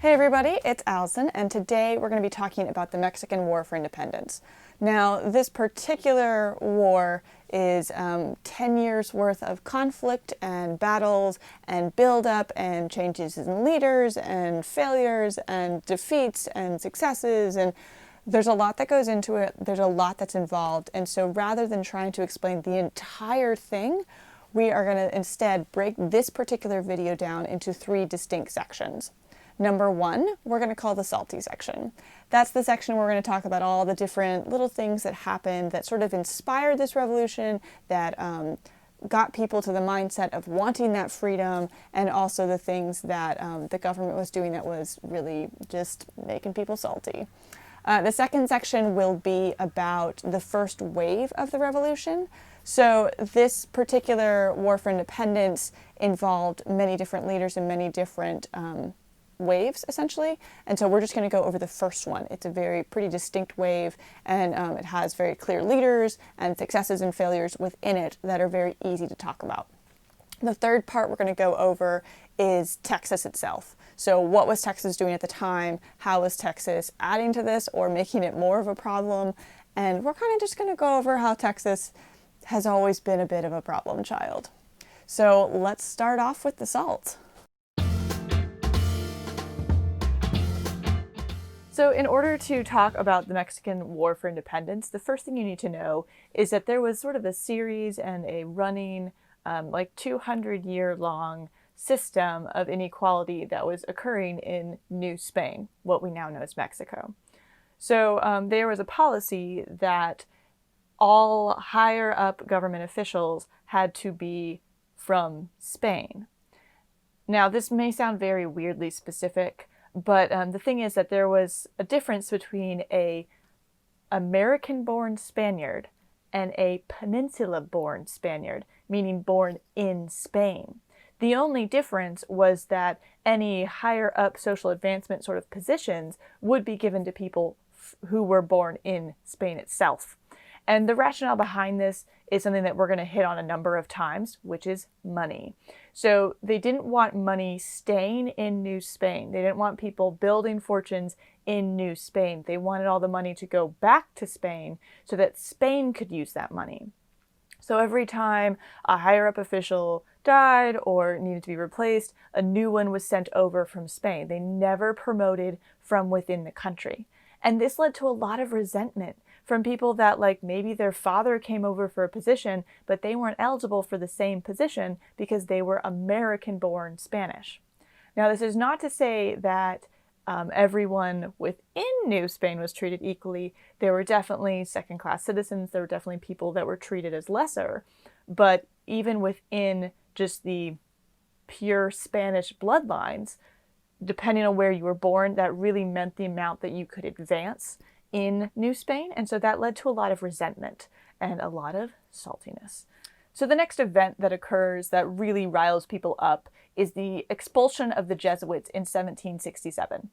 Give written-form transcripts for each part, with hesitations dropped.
Hey everybody, it's Allison, and today we're going to be talking about the Mexican War for Independence. Now, this particular war is 10 years worth of conflict and battles and buildup and changes in leaders and failures and defeats and successes, and there's a lot that goes into it, there's a lot that's involved, and so rather than trying to explain the entire thing, we are going to instead break this particular video down into three distinct sections. Number one, we're going to call the salty section. That's the section where we're going to talk about all the different little things that happened that sort of inspired this revolution, that got people to the mindset of wanting that freedom, and also the things that the government was doing that was really just making people salty. The second section will be about the first wave of the revolution. So this particular war for independence involved many different leaders and many different waves, essentially. And so we're just going to go over the first one. It's a pretty distinct wave, and it has very clear leaders and successes and failures within it that are very easy to talk about. The third part we're going to go over is Texas itself. So what was Texas doing at the time? How was Texas adding to this or making it more of a problem? And we're kind of just going to go over how Texas has always been a bit of a problem child. So let's start off with the salt. So in order to talk about the Mexican War for Independence, the first thing you need to know is that there was sort of a series and a running 200-year-long system of inequality that was occurring in New Spain, what we now know as Mexico. So there was a policy that all higher up government officials had to be from Spain. Now, this may sound very weirdly specific, but the thing is that there was a difference between a American-born Spaniard and a Peninsula-born Spaniard, meaning born in Spain. The only difference was that any higher up social advancement sort of positions would be given to people who were born in Spain itself. And the rationale behind this is something that we're going to hit on a number of times, which is money. So they didn't want money staying in New Spain. They didn't want people building fortunes in New Spain. They wanted all the money to go back to Spain so that Spain could use that money. So every time a higher up official died or needed to be replaced, a new one was sent over from Spain. They never promoted from within the country. And this led to a lot of resentment from people that, like, maybe their father came over for a position, but they weren't eligible for the same position because they were American-born Spanish. Now, this is not to say that everyone within New Spain was treated equally. There were definitely second-class citizens. There were definitely people that were treated as lesser. But even within just the pure Spanish bloodlines, depending on where you were born, that really meant the amount that you could advance in New Spain. And so that led to a lot of resentment and a lot of saltiness. So the next event that occurs that really riles people up is the expulsion of the Jesuits in 1767.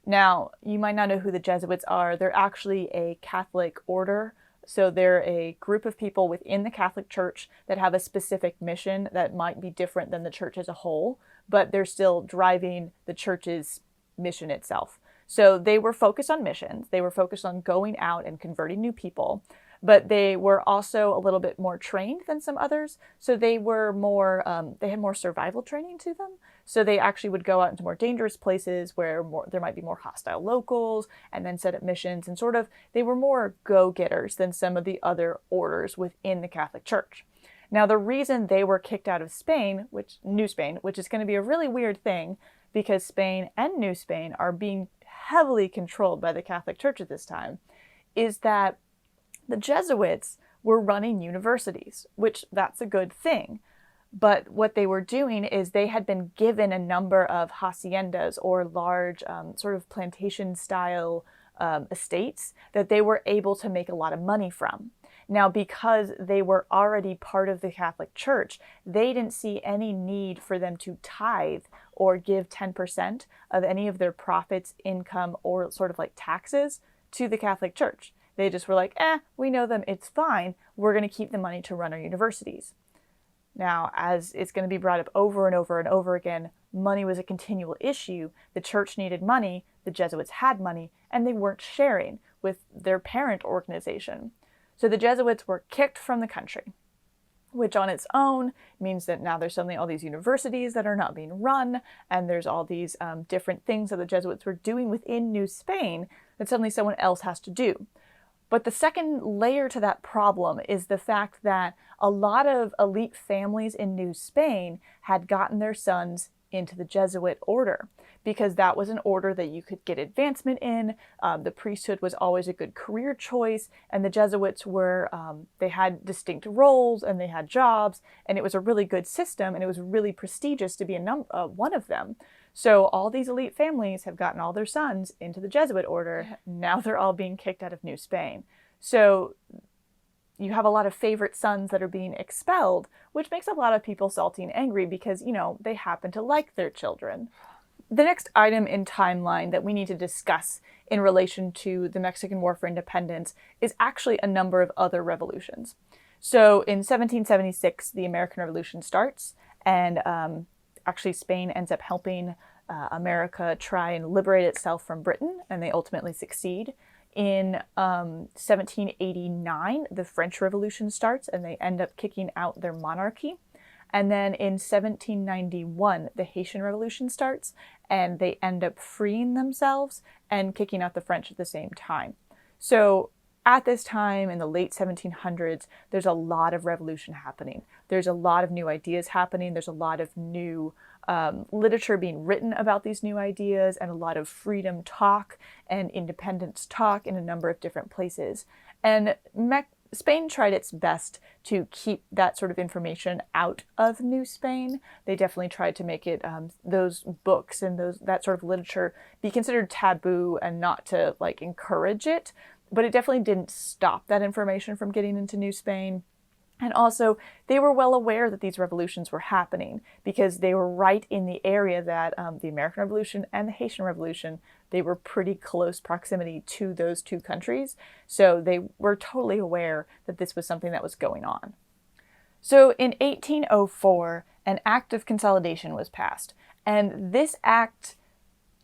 Now, you might not know who the Jesuits are. They're actually a Catholic order. So they're a group of people within the Catholic Church that have a specific mission that might be different than the church as a whole, but they're still driving the church's mission itself. So they were focused on missions. They were focused on going out and converting new people, but they were also a little bit more trained than some others. So they were more, they had more survival training to them. So they actually would go out into more dangerous places where there might be more hostile locals and then set up missions, and sort of, they were more go-getters than some of the other orders within the Catholic Church. Now, the reason they were kicked out of Spain, New Spain, which is going to be a really weird thing because Spain and New Spain are being heavily controlled by the Catholic Church at this time, is that the Jesuits were running universities, which that's a good thing. But what they were doing is they had been given a number of haciendas or large sort of plantation-style estates that they were able to make a lot of money from. Now, because they were already part of the Catholic Church, they didn't see any need for them to tithe or give 10% of any of their profits, income, or sort of like taxes to the Catholic Church. They just were like, we know them, it's fine. We're going to keep the money to run our universities. Now, as it's going to be brought up over and over and over again, money was a continual issue. The church needed money, the Jesuits had money, and they weren't sharing with their parent organization. So the Jesuits were kicked from the country, which on its own means that now there's suddenly all these universities that are not being run, and there's all these different things that the Jesuits were doing within New Spain that suddenly someone else has to do. But the second layer to that problem is the fact that a lot of elite families in New Spain had gotten their sons into the Jesuit order, because that was an order that you could get advancement in. The priesthood was always a good career choice, and the Jesuits were, they had distinct roles and they had jobs, and it was a really good system, and it was really prestigious to be one of them. So all these elite families have gotten all their sons into the Jesuit order. Now they're all being kicked out of New Spain. So you have a lot of favorite sons that are being expelled, which makes a lot of people salty and angry because, you know, they happen to like their children. The next item in timeline that we need to discuss in relation to the Mexican War for Independence is actually a number of other revolutions. So in 1776, the American Revolution starts, and actually Spain ends up helping America try and liberate itself from Britain, and they ultimately succeed. In 1789, the French Revolution starts, and they end up kicking out their monarchy. And then in 1791, the Haitian Revolution starts, and they end up freeing themselves and kicking out the French at the same time. So at this time, in the late 1700s, there's a lot of revolution happening. There's a lot of new ideas happening. There's a lot of new literature being written about these new ideas, and a lot of freedom talk and independence talk in a number of different places. And Spain tried its best to keep that sort of information out of New Spain. They definitely tried to make it those books and that sort of literature be considered taboo and not to like encourage it. But it definitely didn't stop that information from getting into New Spain. And also, they were well aware that these revolutions were happening because they were right in the area that the American Revolution and the Haitian Revolution, they were pretty close proximity to those two countries. So they were totally aware that this was something that was going on. So in 1804, an Act of Consolidation was passed. And this act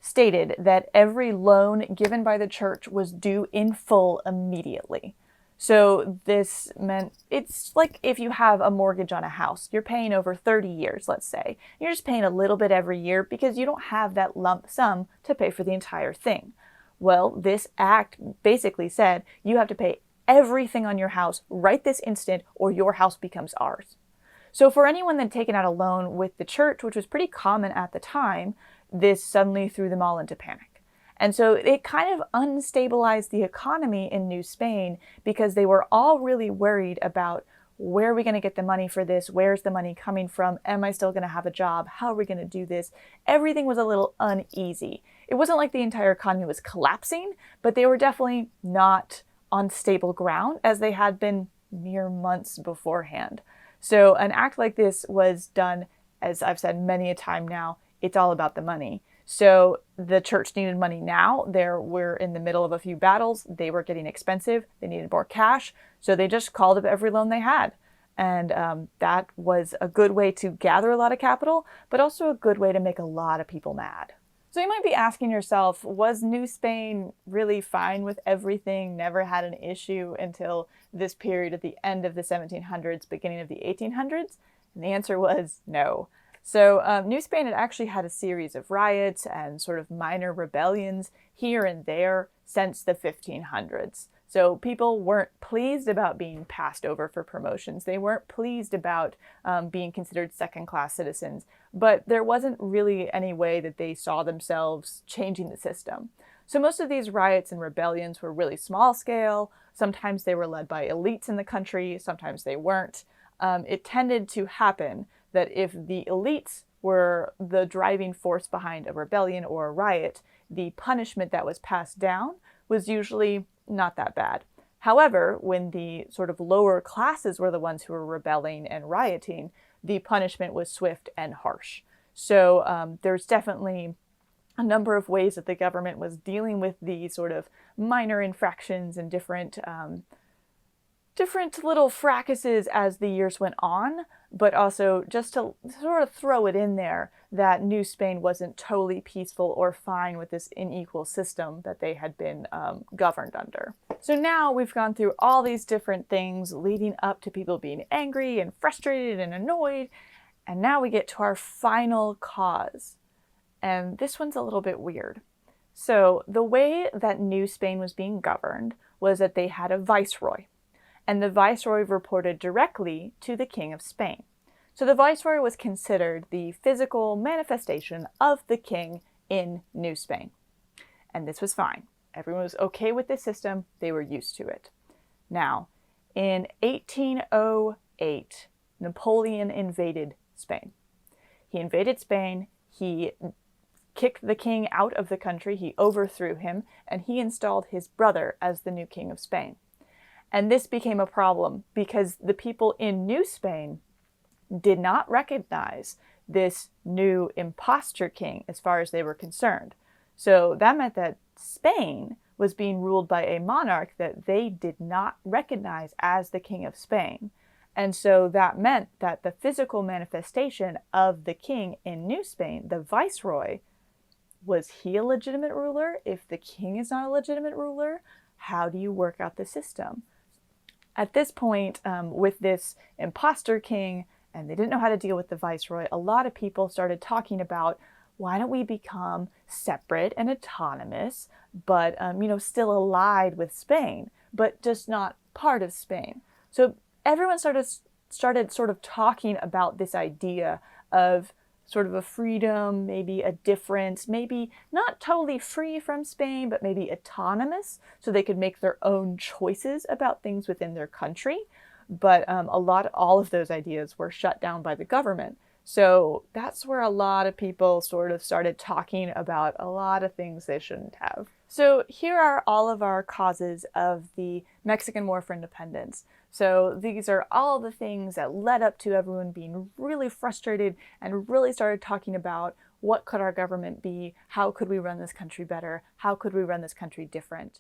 stated that every loan given by the church was due in full immediately. So this meant it's like if you have a mortgage on a house, you're paying over 30 years, let's say. You're just paying a little bit every year because you don't have that lump sum to pay for the entire thing. Well, this act basically said you have to pay everything on your house right this instant or your house becomes ours. So for anyone that had taken out a loan with the church, which was pretty common at the time, this suddenly threw them all into panic. And so it kind of unstabilized the economy in New Spain because they were all really worried about, where are we going to get the money for this? Where's the money coming from? Am I still going to have a job? How are we going to do this? Everything was a little uneasy. It wasn't like the entire economy was collapsing, but they were definitely not on stable ground as they had been mere months beforehand. So an act like this was done, as I've said many a time now, it's all about the money. So the church needed money now. They were in the middle of a few battles. They were getting expensive. They needed more cash. So they just called up every loan they had. And that was a good way to gather a lot of capital, but also a good way to make a lot of people mad. So you might be asking yourself, was New Spain really fine with everything, never had an issue until this period at the end of the 1700s, beginning of the 1800s? And the answer was no. So New Spain had actually had a series of riots and sort of minor rebellions here and there since the 1500s. So people weren't pleased about being passed over for promotions. They weren't pleased about being considered second-class citizens. But there wasn't really any way that they saw themselves changing the system. So most of these riots and rebellions were really small scale. Sometimes they were led by elites in the country. Sometimes they weren't. It tended to happen that if the elites were the driving force behind a rebellion or a riot, the punishment that was passed down was usually not that bad. However, when the sort of lower classes were the ones who were rebelling and rioting, the punishment was swift and harsh. So there's definitely a number of ways that the government was dealing with these sort of minor infractions and different little fracases as the years went on, but also just to sort of throw it in there that New Spain wasn't totally peaceful or fine with this unequal system that they had been governed under. So now we've gone through all these different things leading up to people being angry and frustrated and annoyed, and now we get to our final cause. And this one's a little bit weird. So the way that New Spain was being governed was that they had a viceroy, and the viceroy reported directly to the King of Spain. So the viceroy was considered the physical manifestation of the king in New Spain. And this was fine. Everyone was okay with this system. They were used to it. Now, in 1808, Napoleon invaded Spain. He invaded Spain. He kicked the king out of the country. He overthrew him, and he installed his brother as the new king of Spain. And this became a problem because the people in New Spain did not recognize this new imposter king as far as they were concerned. So that meant that Spain was being ruled by a monarch that they did not recognize as the king of Spain. And so that meant that the physical manifestation of the king in New Spain, the viceroy, was he a legitimate ruler? If the king is not a legitimate ruler, how do you work out the system? At this point, with this imposter king, and they didn't know how to deal with the viceroy, a lot of people started talking about, why don't we become separate and autonomous, but still allied with Spain, but just not part of Spain. So everyone started sort of talking about this idea of sort of a freedom, maybe a difference, maybe not totally free from Spain, but maybe autonomous, so they could make their own choices about things within their country. But all of those ideas were shut down by the government. So that's where a lot of people sort of started talking about a lot of things they shouldn't have. So here are all of our causes of the Mexican War for Independence. So these are all the things that led up to everyone being really frustrated and really started talking about what could our government be? How could we run this country better? How could we run this country different?